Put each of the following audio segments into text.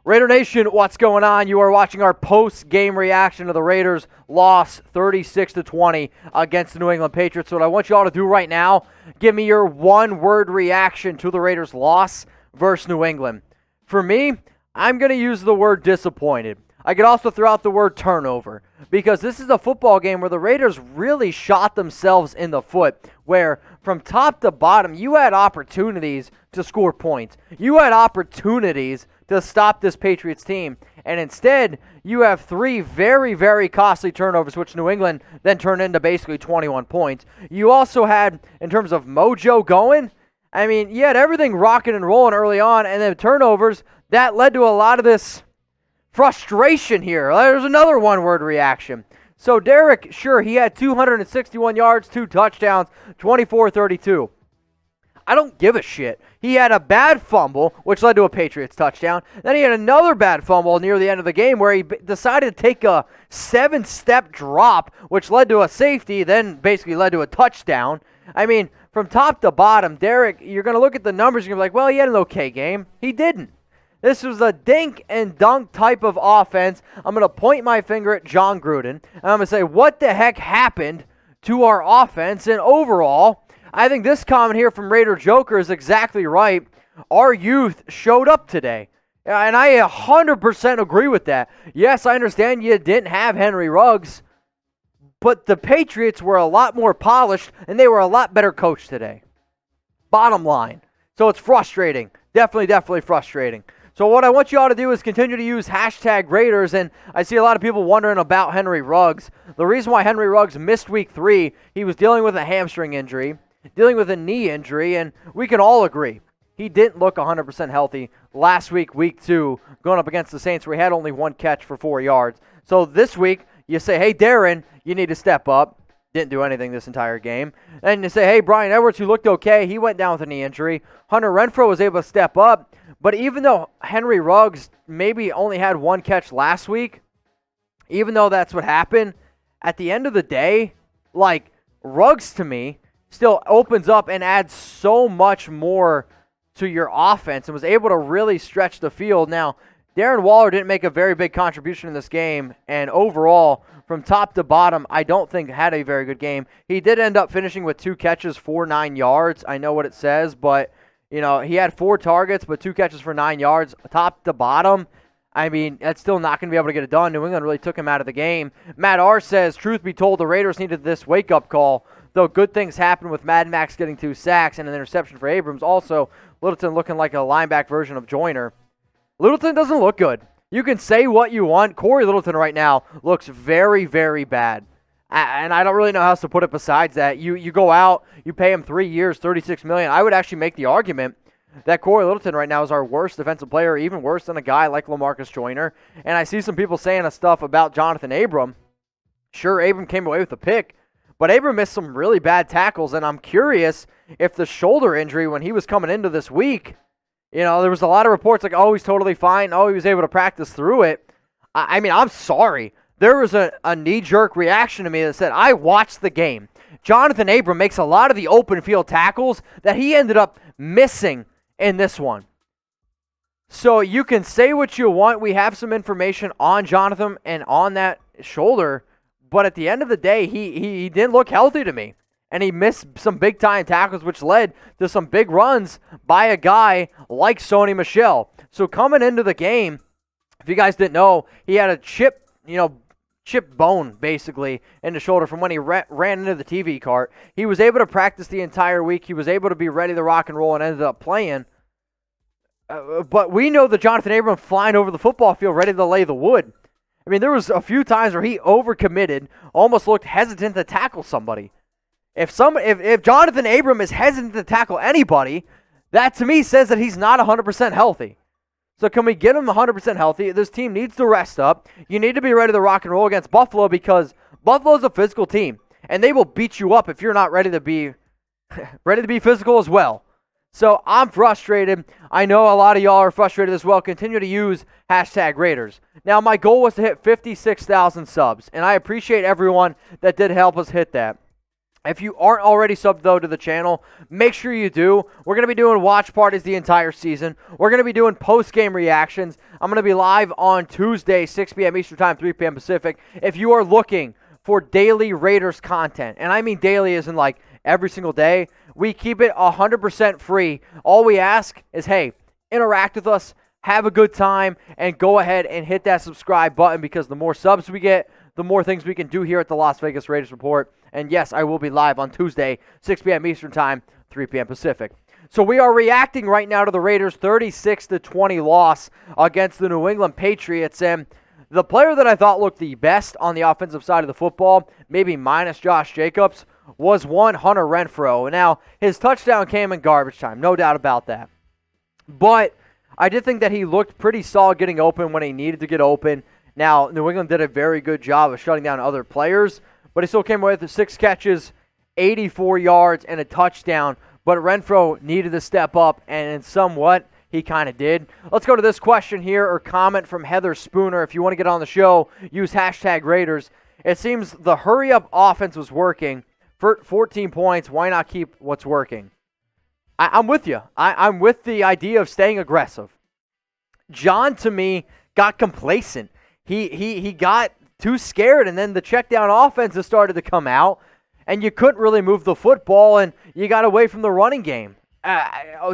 Raider Nation, what's going on? You are watching our post-game reaction to the Raiders' loss 36-20 against the New England Patriots. So what I want you all to do right now, give me your one-word reaction to the Raiders' loss versus New England. For me, I'm going to use the word disappointed. I could also throw out the word turnover because this is a football game where the Raiders really shot themselves in the foot, where from top to bottom, you had opportunities to score points. You had opportunities to stop this Patriots team, and instead, you have three very, very costly turnovers, which New England then turned into basically 21 points. You also had, in terms of mojo going, I mean, you had everything rocking and rolling early on, and then turnovers, that led to a lot of this frustration here. There's another one-word reaction. So Derek, sure, he had 261 yards, 2 touchdowns, 24-32. I don't give a shit. He had a bad fumble, which led to a Patriots touchdown. Then he had another bad fumble near the end of the game where he decided to take a 7-step drop, which led to a safety, then basically led to a touchdown. I mean, from top to bottom, Derek, you're going to look at the numbers and you're like, well, he had an okay game. He didn't. This was a dink and dunk type of offense. I'm going to point my finger at John Gruden, and I'm going to say, what the heck happened to our offense? And overall, I think this comment here from Raider Joker is exactly right. Our youth showed up today, and I 100% agree with that. Yes, I understand you didn't have Henry Ruggs, but the Patriots were a lot more polished, and they were a lot better coached today. Bottom line. So it's frustrating. Definitely frustrating. So what I want you all to do is continue to use hashtag Raiders, and I see a lot of people wondering about Henry Ruggs. The reason why Henry Ruggs missed week 3, he was dealing with a hamstring injury, dealing with a knee injury, and we can all agree he didn't look 100% healthy last week, week 2, going up against the Saints where he had only 1 catch for 4 yards. So this week, you say, hey, Darren, you need to step up. Didn't do anything this entire game. And you say, hey, Bryan Edwards, who looked okay, he went down with a knee injury. Hunter Renfrow was able to step up. But even though Henry Ruggs maybe only had 1 catch last week, even though that's what happened, at the end of the day, like, Ruggs to me still opens up and adds so much more to your offense and was able to really stretch the field. Now, Darren Waller didn't make a very big contribution in this game, and overall, from top to bottom, I don't think had a very good game. He did end up finishing with 2 catches for 9 yards. I know what it says, but you know, he had 4 targets, but 2 catches for 9 yards. Top to bottom, I mean, that's still not going to be able to get it done. New England really took him out of the game. Matt R. says, truth be told, the Raiders needed this wake-up call, though good things happened with Mad Max getting 2 sacks and an interception for Abrams. Also, Littleton looking like a linebacker version of Joyner. Littleton doesn't look good. You can say what you want. Cory Littleton right now looks very, very bad. And I don't really know how else to put it besides that. You go out, you pay him 3 years, $36 million. I would actually make the argument that Cory Littleton right now is our worst defensive player, even worse than a guy like Lamarcus Joyner. And I see some people saying stuff about Johnathan Abram. Sure, Abram came away with a pick, but Abram missed some really bad tackles, and I'm curious if the shoulder injury when he was coming into this week, you know, there was a lot of reports like, oh, he's totally fine. Oh, he was able to practice through it. I mean, I'm sorry. There was a knee-jerk reaction to me that said, I watched the game. Johnathan Abram makes a lot of the open field tackles that he ended up missing in this one. So you can say what you want. We have some information on Johnathan and on that shoulder, but at the end of the day, he didn't look healthy to me. And he missed some big-time tackles, which led to some big runs by a guy like Sony Michel. So coming into the game, if you guys didn't know, he had a chipped bone, basically, in the shoulder from when he ran into the TV cart. He was able to practice the entire week. He was able to be ready to rock and roll and ended up playing. But we know that Johnathan Abram flying over the football field ready to lay the wood. I mean, there was a few times where he overcommitted, almost looked hesitant to tackle somebody. If Johnathan Abram is hesitant to tackle anybody, that to me says that he's not 100% healthy. So can we get him 100% healthy? This team needs to rest up. You need to be ready to rock and roll against Buffalo because Buffalo's a physical team, and they will beat you up if you're not ready to be physical as well. So I'm frustrated. I know a lot of y'all are frustrated as well. Continue to use hashtag Raiders. Now, my goal was to hit 56,000 subs, and I appreciate everyone that did help us hit that. If you aren't already subbed, though, to the channel, make sure you do. We're going to be doing watch parties the entire season. We're going to be doing post-game reactions. I'm going to be live on Tuesday, 6 p.m. Eastern Time, 3 p.m. Pacific. If you are looking for daily Raiders content, and I mean daily as in like every single day, we keep it 100% free. All we ask is, hey, interact with us, have a good time, and go ahead and hit that subscribe button, because the more subs we get, the more things we can do here at the Las Vegas Raiders Report. And yes, I will be live on Tuesday, 6 p.m. Eastern Time, 3 p.m. Pacific. So we are reacting right now to the Raiders' 36-20 loss against the New England Patriots. And the player that I thought looked the best on the offensive side of the football, maybe minus Josh Jacobs, was one Hunter Renfrow. Now, his touchdown came in garbage time, no doubt about that. But I did think that he looked pretty solid getting open when he needed to get open. Now, New England did a very good job of shutting down other players, but he still came away with 6 catches, 84 yards, and a touchdown. But Renfrow needed to step up, and somewhat he kind of did. Let's go to this question here, or comment from Heather Spooner. If you want to get on the show, use hashtag Raiders. It seems the hurry-up offense was working. For 14 points, why not keep what's working? I'm with you. I'm with the idea of staying aggressive. John, to me, got complacent. He got too scared, and then the check down offenses started to come out, and you couldn't really move the football, and you got away from the running game.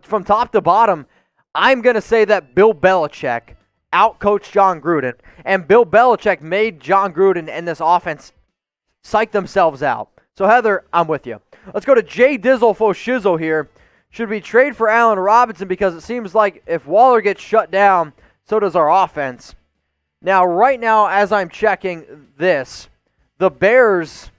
From top to bottom, I'm going to say that Bill Belichick outcoached John Gruden, and Bill Belichick made John Gruden and this offense psych themselves out. So, Heather, I'm with you. Let's go to Jay Dizzle Fo Shizzle here. Should we trade for Allen Robinson? Because it seems like if Waller gets shut down, so does our offense. Now, right now, as I'm checking this, the Bears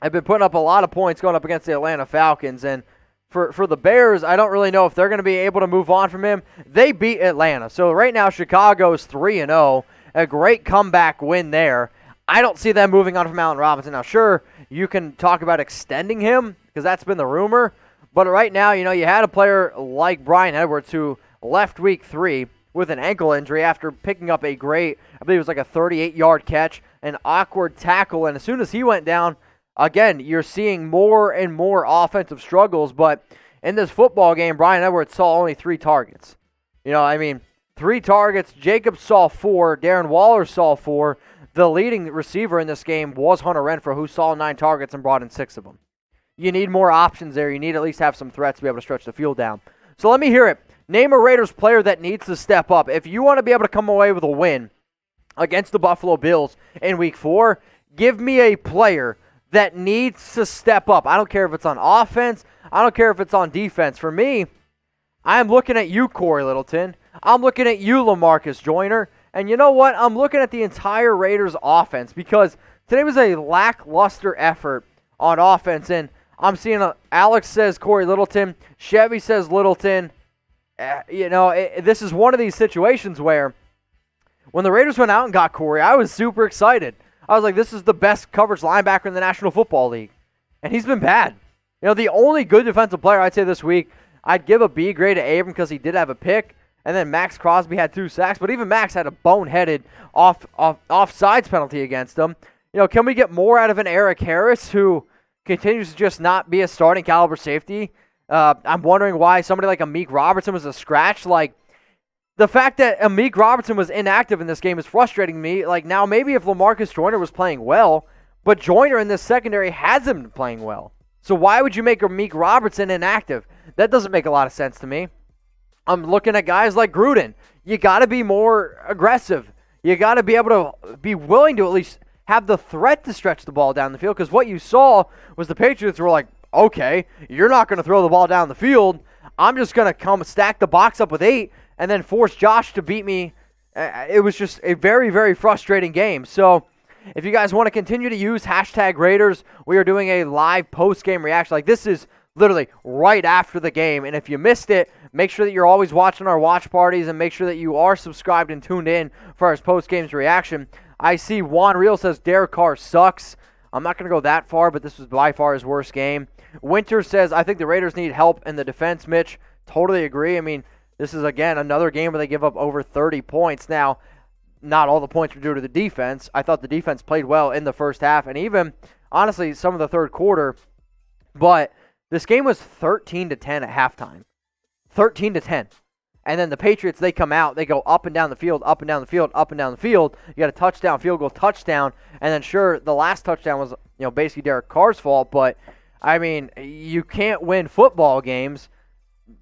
have been putting up a lot of points going up against the Atlanta Falcons. And for the Bears, I don't really know if they're going to be able to move on from him. They beat Atlanta. So right now, Chicago is 3-0. A great comeback win there. I don't see them moving on from Allen Robinson. Now, sure, you can talk about extending him, because that's been the rumor. But right now, you had a player like Bryan Edwards who left week 3 with an ankle injury after picking up a great, I believe it was like a 38-yard catch, an awkward tackle. And as soon as he went down, again, you're seeing more and more offensive struggles. But in this football game, Bryan Edwards saw only 3 targets. 3 targets. Jacobs saw 4. Darren Waller saw 4. The leading receiver in this game was Hunter Renfrow, who saw 9 targets and brought in 6 of them. You need more options there. You need to at least have some threats to be able to stretch the field down. So let me hear it. Name a Raiders player that needs to step up. If you want to be able to come away with a win against the Buffalo Bills in week 4, give me a player that needs to step up. I don't care if it's on offense. I don't care if it's on defense. For me, I'm looking at you, Cory Littleton. I'm looking at you, Lamarcus Joyner. And you know what? I'm looking at the entire Raiders offense, because today was a lackluster effort on offense. And I'm seeing Alex says Cory Littleton. Chevy says Littleton. This is one of these situations where when the Raiders went out and got Cory, I was super excited. I was like, this is the best coverage linebacker in the National Football League. And he's been bad. The only good defensive player I'd say this week, I'd give a B grade to Abram because he did have a pick. And then Maxx Crosby had 2 sacks. But even Max had a boneheaded offsides penalty against him. Can we get more out of an Erik Harris who continues to just not be a starting caliber safety? I'm wondering why somebody like Amik Robertson was a scratch. Like, the fact that Amik Robertson was inactive in this game is frustrating me. Like, now maybe if Lamarcus Joyner was playing well, but Joyner in this secondary hasn't been playing well. So why would you make Amik Robertson inactive? That doesn't make a lot of sense to me. I'm looking at guys like Gruden. You got to be more aggressive. You got to be able to be willing to at least have the threat to stretch the ball down the field, because what you saw was the Patriots were like, okay, you're not going to throw the ball down the field. I'm just going to come stack the box up with 8 and then force Josh to beat me. It was just a very, very frustrating game. So if you guys want to continue to use hashtag Raiders, we are doing a live post-game reaction. Like, this is literally right after the game. And if you missed it, make sure that you're always watching our watch parties, and make sure that you are subscribed and tuned in for our post-games reaction. I see Juan Real says Derek Carr sucks. I'm not going to go that far, but this was by far his worst game. Winter says, I think the Raiders need help in the defense, Mitch. Totally agree. I mean, this is, again, another game where they give up over 30 points. Now, not all the points were due to the defense. I thought the defense played well in the first half, and even, honestly, some of the third quarter, But this game was 13-10 at halftime. 13-10. And then the Patriots, they come out, they go up and down the field, up and down the field, up and down the field. You got a touchdown, field goal, touchdown. And then sure, the last touchdown was, basically Derek Carr's fault. But, I mean, you can't win football games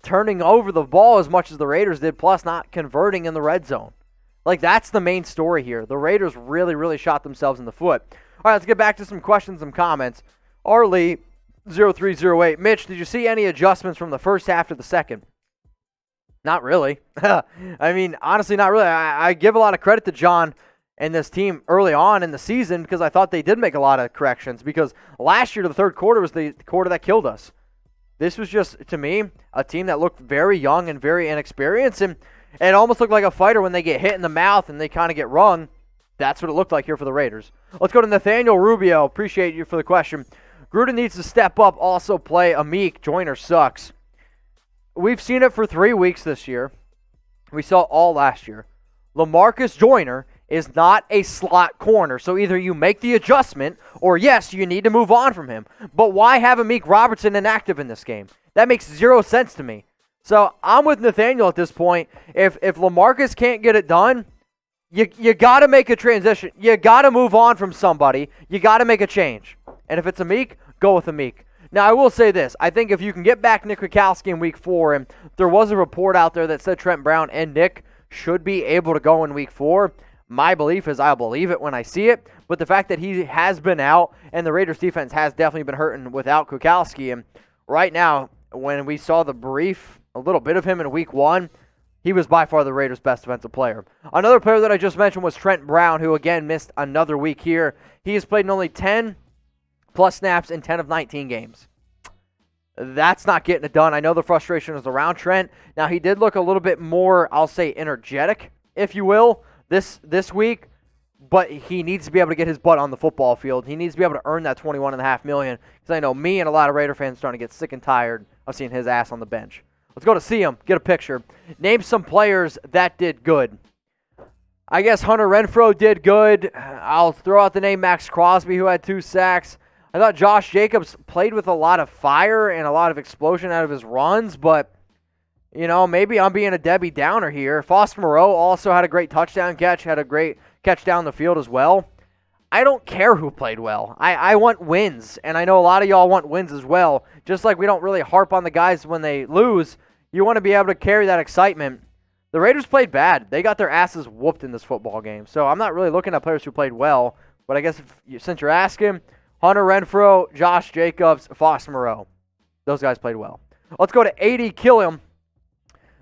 turning over the ball as much as the Raiders did, plus not converting in the red zone. Like, that's the main story here. The Raiders really, really shot themselves in the foot. All right, let's get back to some questions and comments. Arlie, 0308. Mitch, did you see any adjustments from the first half to the second? Not really. I mean, honestly, not really. I give a lot of credit to John and this team early on in the season because I thought they did make a lot of corrections because last year the third quarter was the quarter that killed us. This was just, to me, a team that looked very young and very inexperienced, and it almost looked like a fighter when they get hit in the mouth and they kind of get rung. That's what it looked like here for the Raiders. Let's go to Nathaniel Rubio. Appreciate you for the question. Gruden needs to step up, also play Amik. Joyner sucks. We've seen it for 3 weeks this year. We saw all last year. Lamarcus Joyner is not a slot corner, so either you make the adjustment or, yes, you need to move on from him. But why have Amik Robertson inactive in this game? That makes zero sense to me. So I'm with Nathaniel at this point. If Lamarcus can't get it done, you got to make a transition. You got to move on from somebody. You got to make a change. And if it's Amik, go with Amik. Now, I will say this. I think if you can get back Nick Kwiatkoski in Week 4, and there was a report out there that said Trent Brown and Nick should be able to go in Week 4, my belief is I'll believe it when I see it. But the fact that he has been out, and the Raiders defense has definitely been hurting without Kwiatkoski, and right now, when we saw the brief, a little bit of him in Week 1, he was by far the Raiders' best defensive player. Another player that I just mentioned was Trent Brown, who again missed another week here. He has played in only 10 plus snaps in 10 of 19 games. That's not getting it done. I know the frustration is around Trent. Now, he did look a little bit more, I'll say, energetic, if you will, this week, but he needs to be able to get his butt on the football field. He needs to be able to earn that $21.5 million, because I know me and a lot of Raider fans are starting to get sick and tired of seeing his ass on the bench. Let's go to see him, get a picture. Name some players that did good. I guess Hunter Renfrow did good. I'll throw out the name Maxx Crosby, who had 2 sacks. I thought Josh Jacobs played with a lot of fire and a lot of explosion out of his runs, but, maybe I'm being a Debbie Downer here. Foster Moreau also had a great touchdown catch, had a great catch down the field as well. I don't care who played well. I want wins, and I know a lot of y'all want wins as well. Just like we don't really harp on the guys when they lose, you want to be able to carry that excitement. The Raiders played bad. They got their asses whooped in this football game, so I'm not really looking at players who played well, but I guess since you're asking, Hunter Renfrow, Josh Jacobs, Foster Moreau. Those guys played well. Let's go to 80 Killiam.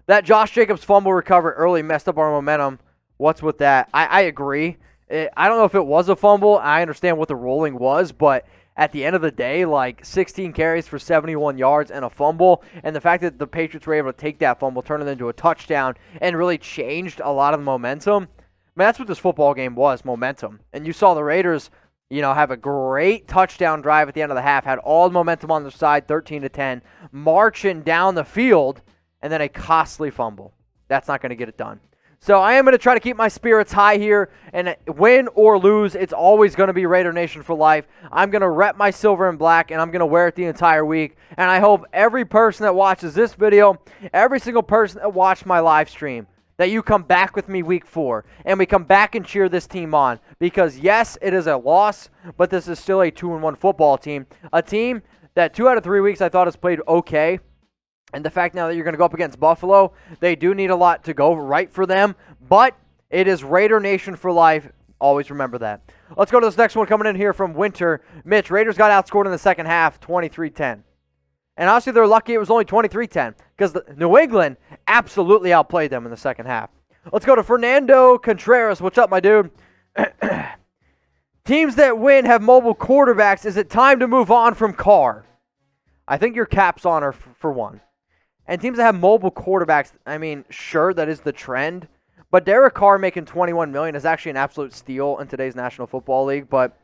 That Josh Jacobs fumble recovery early messed up our momentum. What's with that? I agree. I don't know if it was a fumble. I understand what the ruling was, but at the end of the day, 16 carries for 71 yards and a fumble, and the fact that the Patriots were able to take that fumble, turn it into a touchdown, and really changed a lot of the momentum. That's what this football game was, momentum. And you saw the Raiders have a great touchdown drive at the end of the half, had all the momentum on their side, 13-10, marching down the field, and then a costly fumble. That's not going to get it done. So I am going to try to keep my spirits high here, and win or lose, it's always going to be Raider Nation for life. I'm going to rep my silver and black, and I'm going to wear it the entire week, and I hope every person that watches this video, every single person that watched my live stream, that you come back with me Week 4, and we come back and cheer this team on. Because, yes, it is a loss, but this is still a 2-1 football team. A team that 2 out of 3 weeks I thought has played okay. And the fact now that you're going to go up against Buffalo, they do need a lot to go right for them. But it is Raider Nation for life. Always remember that. Let's go to this next one coming in here from Winter. Mitch, Raiders got outscored in the second half, 23-10. And honestly, they're lucky it was only 23-10 because New England absolutely outplayed them in the second half. Let's go to Fernando Contreras. What's up, my dude? Teams that win have mobile quarterbacks. Is it time to move on from Carr? I think your cap's on her for one. And teams that have mobile quarterbacks, I mean, sure, that is the trend. But Derek Carr making $21 million is actually an absolute steal in today's National Football League. But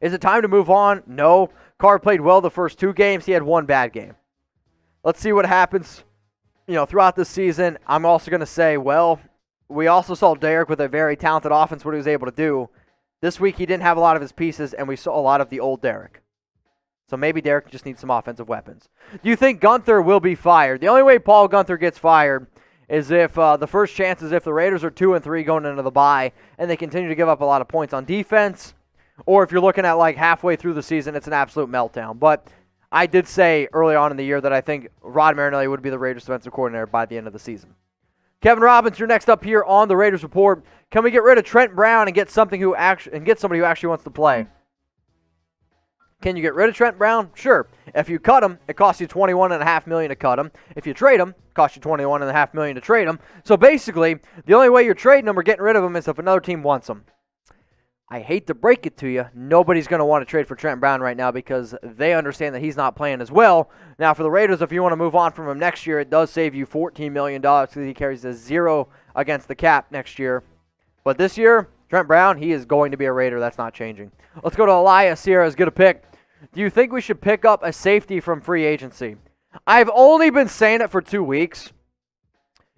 is it time to move on? No. Carr played well the first 2 games. He had 1 bad game. Let's see what happens, throughout the season. I'm also going to say, well, we also saw Derek with a very talented offense, what he was able to do. This week he didn't have a lot of his pieces, and we saw a lot of the old Derek. So maybe Derek just needs some offensive weapons. Do you think Gunther will be fired? The only way Paul Gunther gets fired is if the first chance is if the Raiders are 2-3 going into the bye and they continue to give up a lot of points on defense, or if you're looking at like halfway through the season, it's an absolute meltdown. But I did say early on in the year that I think Rod Marinelli would be the Raiders defensive coordinator by the end of the season. Kevin Robbins, you're next up here on the Raiders Report. Can we get rid of Trent Brown and get somebody who actually wants to play? Can you get rid of Trent Brown? Sure. If you cut him, it costs you $21.5 million to cut him. If you trade him, it costs you $21.5 million to trade him. So basically, the only way you're trading him or getting rid of him is if another team wants him. I hate to break it to you, nobody's going to want to trade for Trent Brown right now because they understand that he's not playing as well. Now, for the Raiders, if you want to move on from him next year, it does save you $14 million because he carries a 0 against the cap next year. But this year, Trent Brown, he is going to be a Raider. That's not changing. Let's go to Elias here as good a pick. Do you think we should pick up a safety from free agency? I've only been saying it for 2 weeks.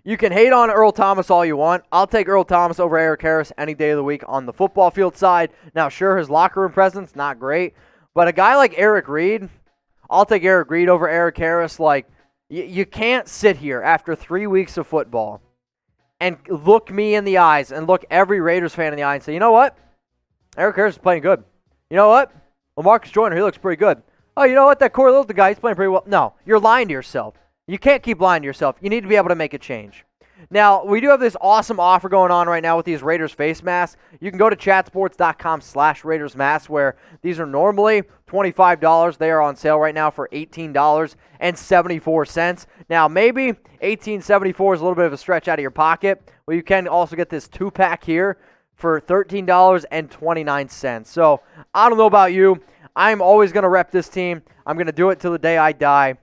You can hate on Earl Thomas all you want. I'll take Earl Thomas over Erik Harris any day of the week on the football field side. Now, sure, his locker room presence, not great. But a guy like Eric Reed, I'll take Eric Reed over Erik Harris. Like, you can't sit here after 3 weeks of football and look me in the eyes and look every Raiders fan in the eye and say, you know what? Erik Harris is playing good. You know what? Lamarcus Joyner, he looks pretty good. Oh, you know what? That Cory Littleton guy, he's playing pretty well. No, you're lying to yourself. You can't keep lying to yourself. You need to be able to make a change. Now, we do have this awesome offer going on right now with these Raiders face masks. You can go to chatsports.com/Raiders masks where these are normally $25. They are on sale right now for $18.74. Now, maybe $18.74 is a little bit of a stretch out of your pocket. Well, you can also get this 2-pack here for $13.29. So, I don't know about you. I'm always going to rep this team. I'm going to do it till the day I die.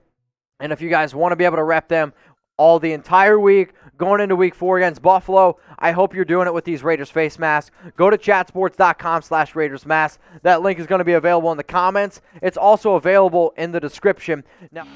And if you guys want to be able to rep them all the entire week, going into week 4 against Buffalo, I hope you're doing it with these Raiders face masks. Go to chatsports.com/Raiders masks. That link is going to be available in the comments. It's also available in the description. Now,